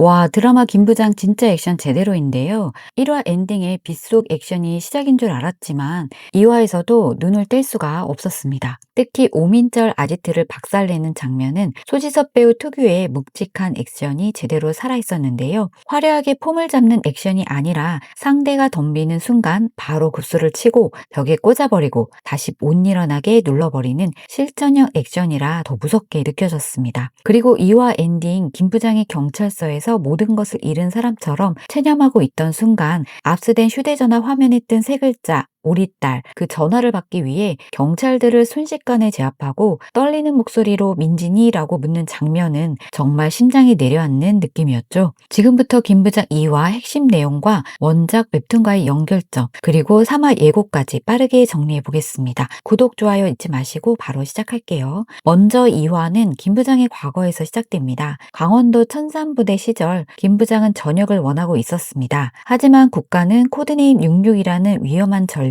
와, 드라마 김부장 진짜 액션 제대로인데요. 1화 엔딩에 빗속 액션이 시작인 줄 알았지만 2화에서도 눈을 뗄 수가 없었습니다. 특히 오민절 아지트를 박살내는 장면은 소지섭 배우 특유의 묵직한 액션이 제대로 살아있었는데요. 화려하게 폼을 잡는 액션이 아니라 상대가 덤비는 순간 바로 급소를 치고 벽에 꽂아버리고 다시 못 일어나게 눌러버리는 실전형 액션이라 더 무섭게 느껴졌습니다. 그리고 2화 엔딩 김부장이 경찰서에서 모든 것을 잃은 사람처럼 체념하고 있던 순간 압수된 휴대전화 화면에 뜬 세 글자 우리 딸, 그 전화를 받기 위해 경찰들을 순식간에 제압하고 떨리는 목소리로 민진이라고 묻는 장면은 정말 심장이 내려앉는 느낌이었죠. 지금부터 김부장 2화 핵심 내용과 원작 웹툰과의 연결점, 그리고 3화 예고까지 빠르게 정리해 보겠습니다. 구독, 좋아요 잊지 마시고 바로 시작할게요. 먼저 2화는 김부장의 과거에서 시작됩니다. 강원도 천산부대 시절 김부장은 전역을 원하고 있었습니다. 하지만 국가는 코드네임 66이라는 위험한 전력을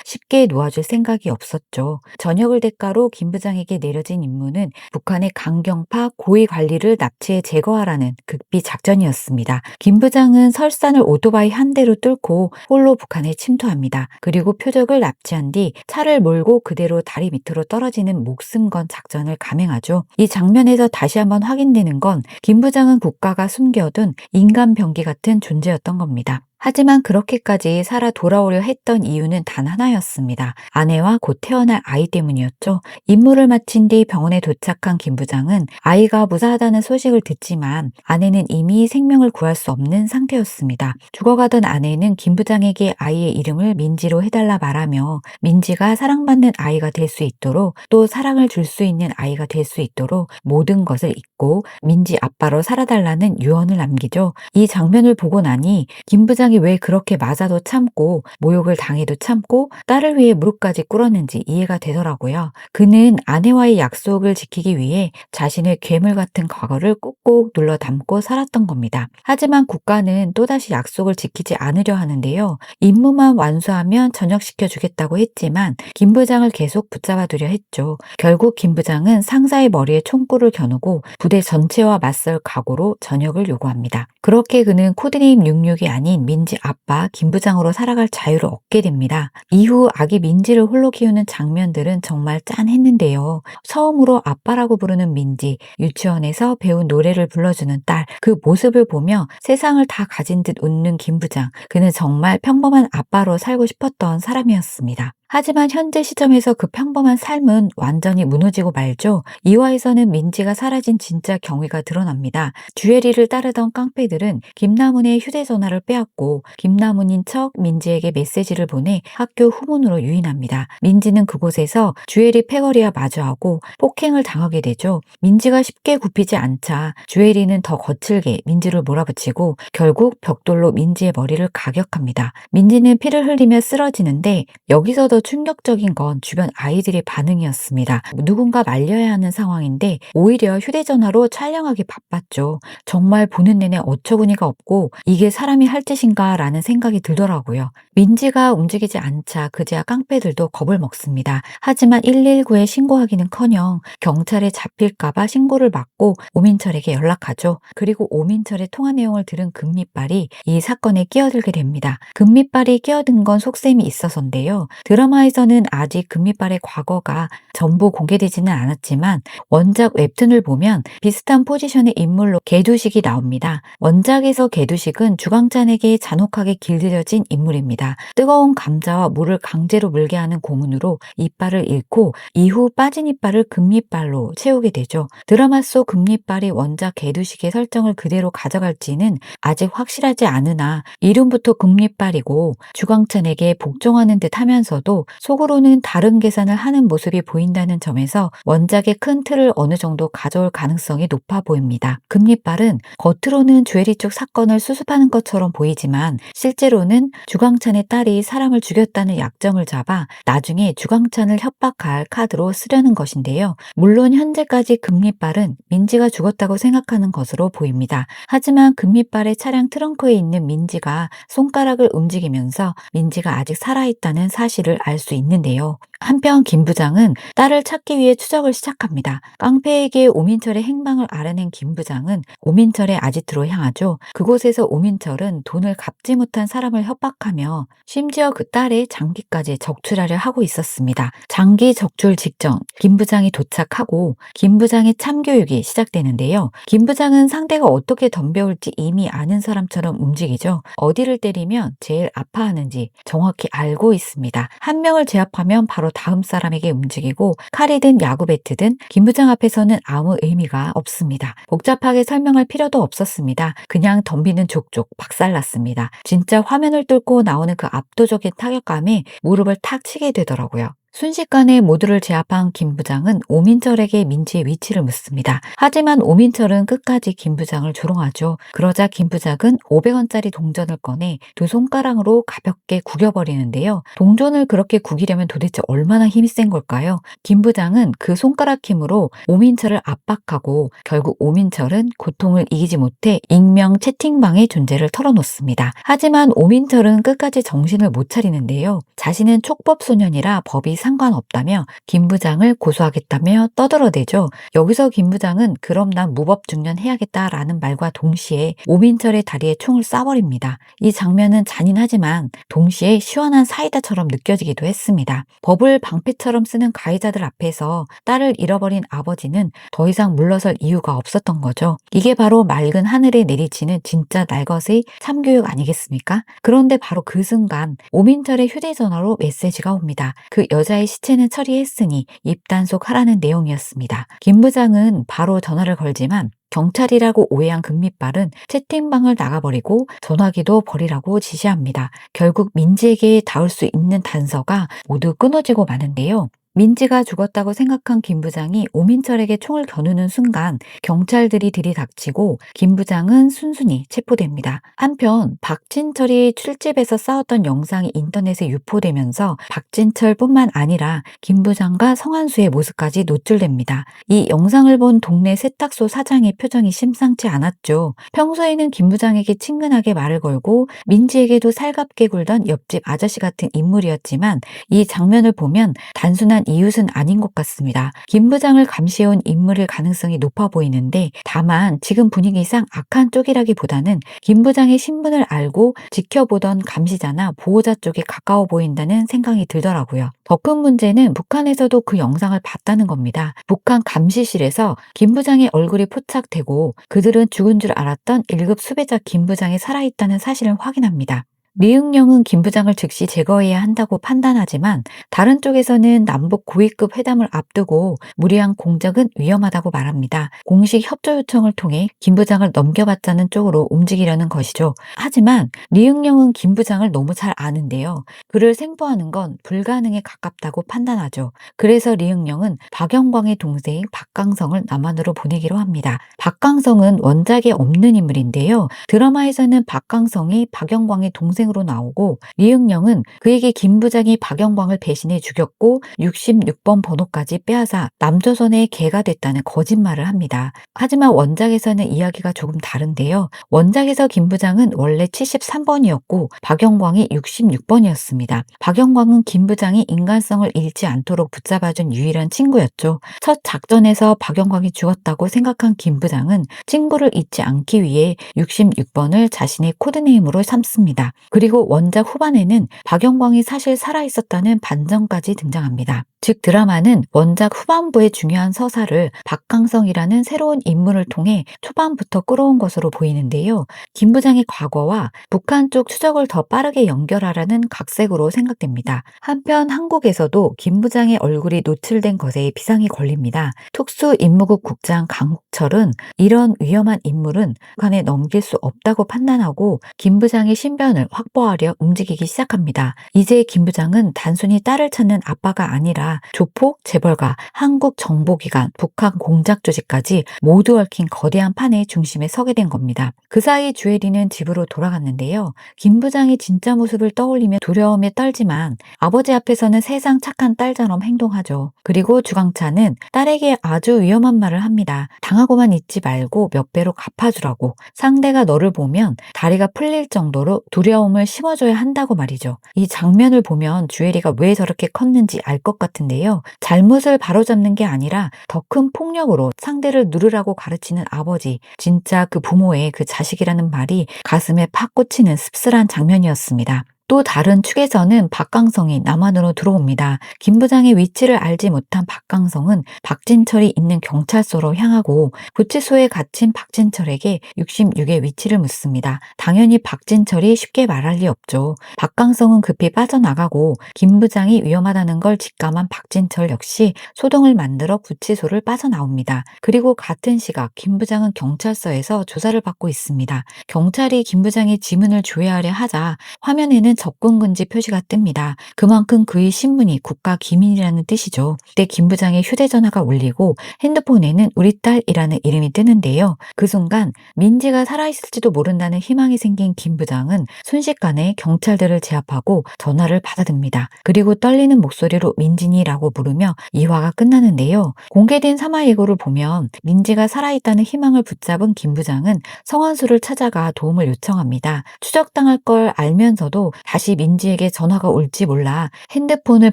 쉽게 놓아줄 생각이 없었죠. 전역을 대가로 김부장에게 내려진 임무는 북한의 강경파 고위 관리를 납치해 제거하라는 극비 작전이었습니다. 김부장은 설산을 오토바이 한 대로 뚫고 홀로 북한에 침투합니다. 그리고 표적을 납치한 뒤 차를 몰고 그대로 다리 밑으로 떨어지는 목숨 건 작전을 감행하죠. 이 장면에서 다시 한번 확인되는 건 김부장은 국가가 숨겨둔 인간 병기 같은 존재였던 겁니다. 하지만 그렇게까지 살아 돌아오려 했던 이유는 단 하나였습니다. 아내와 곧 태어날 아이 때문이었죠. 임무를 마친 뒤 병원에 도착한 김부장은 아이가 무사하다는 소식을 듣지만 아내는 이미 생명을 구할 수 없는 상태였습니다. 죽어가던 아내는 김부장에게 아이의 이름을 민지로 해달라 말하며 민지가 사랑받는 아이가 될 수 있도록 또 사랑을 줄 수 있는 아이가 될 수 있도록 모든 것을 잊고 민지 아빠로 살아달라는 유언을 남기죠. 이 장면을 보고 나니 김부장이 왜 그렇게 맞아도 참고 모욕을 당해도 참고 딸을 위해 무릎까지 꿇었는지 이해가 되더라고요. 그는 아내와의 약속을 지키기 위해 자신의 괴물 같은 과거를 꾹꾹 눌러 담고 살았던 겁니다. 하지만 국가는 또다시 약속을 지키지 않으려 하는데요. 임무만 완수하면 전역시켜 주겠다고 했지만 김 부장을 계속 붙잡아 두려 했죠. 결국 김 부장은 상사의 머리에 총구를 겨누고 부대 전체와 맞설 각오로 전역을 요구합니다. 그렇게 그는 코드네임 66이 아닌 민지 아빠 김 부장으로 살아갈 자유를 얻게 됩니다. 이후 아기 민지를 홀로 키우는 장면들은 정말 짠했는데요. 처음으로 아빠라고 부르는 민지, 유치원에서 배운 노래를 불러주는 딸, 그 모습을 보며 세상을 다 가진 듯 웃는 김 부장, 그는 정말 평범한 아빠로 살고 싶었던 사람이었습니다. 하지만 현재 시점에서 그 평범한 삶은 완전히 무너지고 말죠. 2화에서는 민지가 사라진 진짜 경위가 드러납니다. 주애리를 따르던 깡패들은 김나문의 휴대전화를 빼앗고 김나문인 척 민지에게 메시지를 보내 학교 후문으로 유인합니다. 민지는 그곳에서 주애리 패거리와 마주하고 폭행을 당하게 되죠. 민지가 쉽게 굽히지 않자 주애리는 더 거칠게 민지를 몰아붙이고 결국 벽돌로 민지의 머리를 가격합니다. 민지는 피를 흘리며 쓰러지는데 여기서도 충격적인 건 주변 아이들의 반응이었습니다. 누군가 말려야 하는 상황인데 오히려 휴대전화로 촬영하기 바빴죠. 정말 보는 내내 어처구니가 없고 이게 사람이 할 짓인가 라는 생각이 들더라고요. 민지가 움직이지 않자 그제야 깡패들도 겁을 먹습니다. 하지만 119에 신고하기는커녕 경찰에 잡힐까봐 신고를 막고 오민철에게 연락하죠. 그리고 오민철의 통화 내용을 들은 금밑발이 이 사건에 끼어들게 됩니다. 금밑발이 끼어든 건 속셈이 있어서인데요. 드라마에서는 아직 금밑발의 과거가 전부 공개되지는 않았지만 원작 웹툰을 보면 비슷한 포지션의 인물로 개두식이 나옵니다. 원작에서 개두식은 주광찬에게 잔혹하게 길들여진 인물입니다. 뜨거운 감자와 물을 강제로 물게 하는 고문으로 이빨을 잃고 이후 빠진 이빨을 금밑발로 채우게 되죠. 드라마 속 금밑발이 원작 개두식의 설정을 그대로 가져갈지는 아직 확실하지 않으나 이름부터 금밑발이고 주광찬에게 복종하는 듯 하면서도 속으로는 다른 계산을 하는 모습이 보인다는 점에서 원작의 큰 틀을 어느 정도 가져올 가능성이 높아 보입니다. 금리빨은 겉으로는 주애리 쪽 사건을 수습하는 것처럼 보이지만 실제로는 주광찬의 딸이 사람을 죽였다는 약점을 잡아 나중에 주광찬을 협박할 카드로 쓰려는 것인데요. 물론 현재까지 금리빨은 민지가 죽었다고 생각하는 것으로 보입니다. 하지만 금리빨의 차량 트렁크에 있는 민지가 손가락을 움직이면서 민지가 아직 살아있다는 사실을 알 수 있는데요. 한편 김 부장은 딸을 찾기 위해 추적을 시작합니다. 깡패에게 오민철의 행방을 알아낸 김 부장은 오민철의 아지트로 향하죠. 그곳에서 오민철은 돈을 갚지 못한 사람을 협박하며 심지어 그 딸의 장기까지 적출하려 하고 있었습니다. 장기 적출 직전 김 부장이 도착하고 김 부장의 참교육이 시작되는데요. 김 부장은 상대가 어떻게 덤벼올지 이미 아는 사람처럼 움직이죠. 어디를 때리면 제일 아파하는지 정확히 알고 있습니다. 한 명을 제압하면 바로 다음 사람에게 움직이고 칼이든 야구 배트든 김 부장 앞에서는 아무 의미가 없습니다. 복잡하게 설명할 필요도 없었습니다. 그냥 덤비는 족족 박살났습니다. 진짜 화면을 뚫고 나오는 그 압도적인 타격감에 무릎을 탁 치게 되더라고요. 순식간에 모두를 제압한 김 부장은 오민철에게 민지의 위치를 묻습니다. 하지만 오민철은 끝까지 김 부장을 조롱하죠. 그러자 김 부장은 500원짜리 동전을 꺼내 두 손가락으로 가볍게 구겨버리는데요. 동전을 그렇게 구기려면 도대체 얼마나 힘이 센 걸까요? 김 부장은 그 손가락 힘으로 오민철을 압박하고 결국 오민철은 고통을 이기지 못해 익명 채팅방의 존재를 털어놓습니다. 하지만 오민철은 끝까지 정신을 못 차리는데요. 자신은 촉법소년이라 법이 상관없다며 김 부장을 고소하겠다며 떠들어대죠. 여기서 김 부장은 그럼 난 무법중년 해야겠다라는 말과 동시에 오민철의 다리에 총을 쏴버립니다. 이 장면은 잔인하지만 동시에 시원한 사이다처럼 느껴지기도 했습니다. 법을 방패처럼 쓰는 가해자들 앞에서 딸을 잃어버린 아버지는 더 이상 물러설 이유가 없었던 거죠. 이게 바로 맑은 하늘에 내리치는 진짜 날것의 참교육 아니겠습니까? 그런데 바로 그 순간 오민철의 휴대전화로 메시지가 옵니다. 그 여자의 시체는 처리했으니 입단속하라는 내용이었습니다. 김 부장은 바로 전화를 걸지만 경찰이라고 오해한 금밑발은 채팅방을 나가버리고 전화기도 버리라고 지시합니다. 결국 민지에게 닿을 수 있는 단서가 모두 끊어지고 마는데요. 민지가 죽었다고 생각한 김 부장이 오민철에게 총을 겨누는 순간 경찰들이 들이닥치고 김 부장은 순순히 체포됩니다. 한편 박진철이 술집에서 싸웠던 영상이 인터넷에 유포되면서 박진철뿐만 아니라 김 부장과 성한수의 모습까지 노출됩니다. 이 영상을 본 동네 세탁소 사장의 표정이 심상치 않았죠. 평소에는 김 부장에게 친근하게 말을 걸고 민지에게도 살갑게 굴던 옆집 아저씨 같은 인물이었지만 이 장면을 보면 단순한 이웃은 아닌 것 같습니다. 김 부장을 감시해온 인물일 가능성이 높아 보이는데 다만 지금 분위기상 악한 쪽이라기보다는 김 부장의 신분을 알고 지켜보던 감시자나 보호자 쪽에 가까워 보인다는 생각이 들더라고요. 더 큰 문제는 북한에서도 그 영상을 봤다는 겁니다. 북한 감시실에서 김 부장의 얼굴이 포착되고 그들은 죽은 줄 알았던 1급 수배자 김 부장이 살아있다는 사실을 확인합니다. 리응령은 김 부장을 즉시 제거해야 한다고 판단하지만 다른 쪽에서는 남북 고위급 회담을 앞두고 무리한 공작은 위험하다고 말합니다. 공식 협조 요청을 통해 김 부장을 넘겨받자는 쪽으로 움직이려는 것이죠. 하지만 리응령은 김 부장을 너무 잘 아는데요. 그를 생포하는 건 불가능에 가깝다고 판단하죠. 그래서 리응령은 박영광의 동생 박강성을 남한으로 보내기로 합니다. 박강성은 원작에 없는 인물인데요. 드라마에서는 박강성이 박영광의 동생 으로 나오고 리응령은 그에게 김 부장이 박영광을 배신해 죽였고 66번 번호까지 빼앗아 남조선의 개가 됐다는 거짓말을 합니다. 하지만 원작에서는 이야기가 조금 다른데요. 원작에서 김 부장은 원래 73번이었고 박영광이 66번이었습니다. 박영광은 김 부장이 인간성을 잃지 않도록 붙잡아준 유일한 친구였죠. 첫 작전에서 박영광이 죽었다고 생각한 김 부장은 친구를 잊지 않기 위해 66번을 자신의 코드네임으로 삼습니다. 그리고 원작 후반에는 박영광이 사실 살아있었다는 반전까지 등장합니다. 즉 드라마는 원작 후반부의 중요한 서사를 박강성이라는 새로운 인물을 통해 초반부터 끌어온 것으로 보이는데요. 김 부장의 과거와 북한 쪽 추적을 더 빠르게 연결하라는 각색으로 생각됩니다. 한편 한국에서도 김 부장의 얼굴이 노출된 것에 비상이 걸립니다. 특수임무국 국장 강욱철은 이런 위험한 인물은 북한에 넘길 수 없다고 판단하고 김 부장의 신변을 확보하려 움직이기 시작합니다. 이제 김 부장은 단순히 딸을 찾는 아빠가 아니라 조폭, 재벌가, 한국 정보기관, 북한 공작 조직까지 모두 얽힌 거대한 판의 중심에 서게 된 겁니다. 그 사이 주혜리는 집으로 돌아갔는데요. 김 부장의 진짜 모습을 떠올리며 두려움에 떨지만 아버지 앞에서는 세상 착한 딸처럼 행동하죠. 그리고 주광찬은 딸에게 아주 위험한 말을 합니다. 당하고만 있지 말고 몇 배로 갚아주라고. 상대가 너를 보면 다리가 풀릴 정도로 두려움 두려움을 심어줘야 한다고 말이죠. 이 장면을 보면 주애리가 왜 저렇게 컸는지 알 것 같은데요. 잘못을 바로잡는 게 아니라 더 큰 폭력으로 상대를 누르라고 가르치는 아버지, 진짜 그 부모의 그 자식이라는 말이 가슴에 팍 꽂히는 씁쓸한 장면이었습니다. 또 다른 축에서는 박강성이 남한으로 들어옵니다. 김 부장의 위치를 알지 못한 박강성은 박진철이 있는 경찰서로 향하고 구치소에 갇힌 박진철에게 66의 위치를 묻습니다. 당연히 박진철이 쉽게 말할 리 없죠. 박강성은 급히 빠져나가고 김 부장이 위험하다는 걸 직감한 박진철 역시 소동을 만들어 구치소를 빠져나옵니다. 그리고 같은 시각 김 부장은 경찰서에서 조사를 받고 있습니다. 경찰이 김 부장의 지문을 조회하려 하자 화면에는 접근 금지 표시가 뜹니다. 그만큼 그의 신분이 국가 기밀이라는 뜻이죠. 그때 김 부장의 휴대전화가 울리고 핸드폰에는 우리 딸이라는 이름이 뜨는데요. 그 순간 민지가 살아있을지도 모른다는 희망이 생긴 김 부장은 순식간에 경찰들을 제압하고 전화를 받아듭니다. 그리고 떨리는 목소리로 민진이라고 부르며 이화가 끝나는데요. 공개된 사마 예고를 보면 민지가 살아있다는 희망을 붙잡은 김 부장은 성환수를 찾아가 도움을 요청합니다. 추적당할 걸 알면서도 다시 민지에게 전화가 올지 몰라 핸드폰을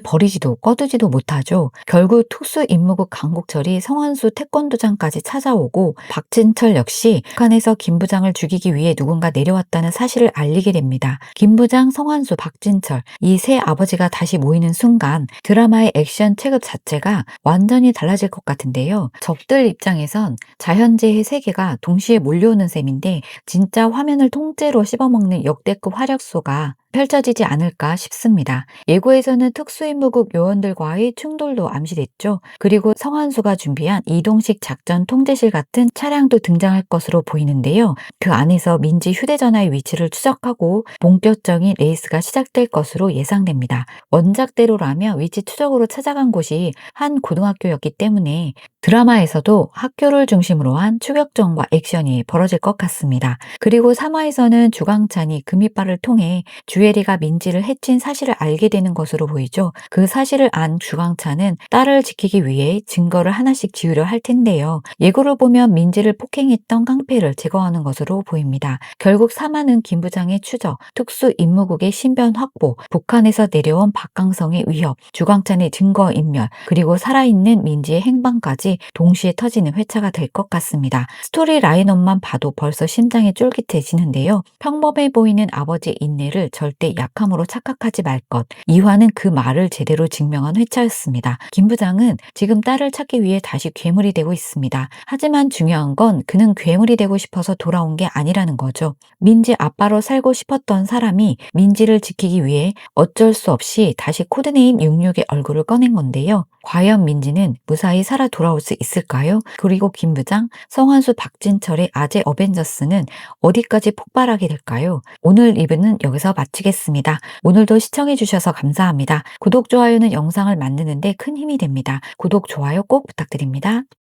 버리지도 꺼두지도 못하죠. 결국 특수임무국 강국철이 성환수 태권도장까지 찾아오고 박진철 역시 북한에서 김 부장을 죽이기 위해 누군가 내려왔다는 사실을 알리게 됩니다. 김 부장, 성환수, 박진철 이 세 아버지가 다시 모이는 순간 드라마의 액션 체급 자체가 완전히 달라질 것 같은데요. 적들 입장에선 자연재해 세계가 동시에 몰려오는 셈인데 진짜 화면을 통째로 씹어먹는 역대급 화력소가 펼쳐지지 않을까 싶습니다. 예고에서는 특수임무국 요원들과의 충돌도 암시됐죠. 그리고 성환수가 준비한 이동식 작전 통제실 같은 차량도 등장할 것으로 보이는데요. 그 안에서 민지 휴대전화의 위치를 추적하고 본격적인 레이스가 시작될 것으로 예상됩니다. 원작대로라면 위치 추적으로 찾아간 곳이 한 고등학교였기 때문에 드라마에서도 학교를 중심으로 한 추격전과 액션이 벌어질 것 같습니다. 그리고 3화에서는 주광찬이 금이빨을 통해 주애리가 민지를 해친 사실을 알게 되는 것으로 보이죠. 그 사실을 안 주광찬은 딸을 지키기 위해 증거를 하나씩 지우려 할 텐데요. 예고를 보면 민지를 폭행했던 깡패를 제거하는 것으로 보입니다. 결국 3화는 김 부장의 추적, 특수임무국의 신변 확보, 북한에서 내려온 박강성의 위협, 주광찬의 증거인멸, 그리고 살아있는 민지의 행방까지 동시에 터지는 회차가 될 것 같습니다. 스토리 라인업만 봐도 벌써 심장이 쫄깃해지는데요. 평범해 보이는 아버지의 인내를 절대 약함으로 착각하지 말 것. 이화는 그 말을 제대로 증명한 회차였습니다. 김 부장은 지금 딸을 찾기 위해 다시 괴물이 되고 있습니다. 하지만 중요한 건 그는 괴물이 되고 싶어서 돌아온 게 아니라는 거죠. 민지 아빠로 살고 싶었던 사람이 민지를 지키기 위해 어쩔 수 없이 다시 코드네임 66의 얼굴을 꺼낸 건데요. 과연 민지는 무사히 살아 돌아올 수 있을까요? 그리고 김 부장, 성환수, 박진철의 아재 어벤져스는 어디까지 폭발하게 될까요? 오늘 리뷰는 여기서 마치겠습니다. 오늘도 시청해주셔서 감사합니다. 구독, 좋아요는 영상을 만드는데 큰 힘이 됩니다. 구독, 좋아요 꼭 부탁드립니다.